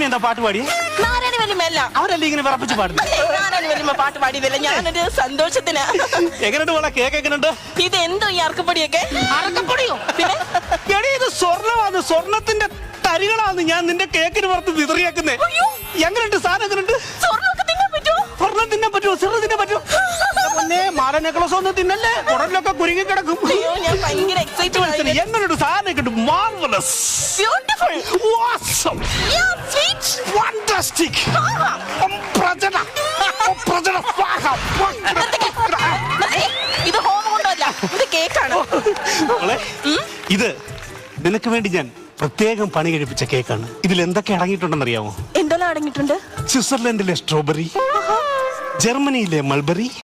വല്യമ്മ എന്താ പാട്ട് പാടി? നാരായണി വല്യമ്മയല്ല. അവരല്ലേ ഇങ്ങനെ വിറപ്പിച്ച് പാടുന്നത്? നാരായണി വല്യമ്മ പാട്ട് പാടിയതല്ല, ഞാനൊരു സന്തോഷത്തിന്. എങ്ങനെയുണ്ട് മോളെ? കേക്ക് എങ്ങനെയുണ്ട്? ഇത് എന്തോ ഈ അറക്കപ്പൊടിയൊക്കെ? അറക്കപ്പൊടിയോ? പിന്നെ എടി ഇത് സ്വർണ്ണമാണ്, സ്വർണത്തിന്റെ തരികളാണ് ഞാൻ നിന്റെ കേക്കിന് പുറത്ത് വിതറിയേക്കുന്നേ. എങ്ങനെയുണ്ട് സാധനം? എങ്ങനെയുണ്ട്? സ്വർണ്ണമൊക്കെ തിന്നാൻ പറ്റുമോ? സ്വർണ്ണം തിന്നാൻ പറ്റുമോ? ചെറു തിന്നാൻ പറ്റുമോ? പൊന്നേ, മാല നെക്ലസ് ഒന്നും തിന്നല്ലേ, കുടലിലൊക്കെ കുരുങ്ങി കിടക്കും. അയ്യോ, ഞാൻ ഭയങ്കര എക്സൈറ്റഡ്. എങ്ങനെയുണ്ട് സാധനം? Marvellous, beautiful, awesome, sweet, fantastic, Prajana, Prajana. ഇത് ഹോം കൊണ്ടല്ല, ഇത് കേക്കാണ്. ഇത് നിനക്ക് വേണ്ടി ഞാൻ പ്രത്യേകം പണി കഴിപ്പിച്ച കേക്കാണ്. ഇതിൽ എന്തൊക്കെ അടങ്ങിയിട്ടുണ്ടെന്ന് അറിയാമോ? എന്തെല്ലാം അടങ്ങിയിട്ടുണ്ട്? സ്വിറ്റ്സർലൻഡിലെ സ്ട്രോബെറി, ജർമ്മനിയിലെ മൾബറി,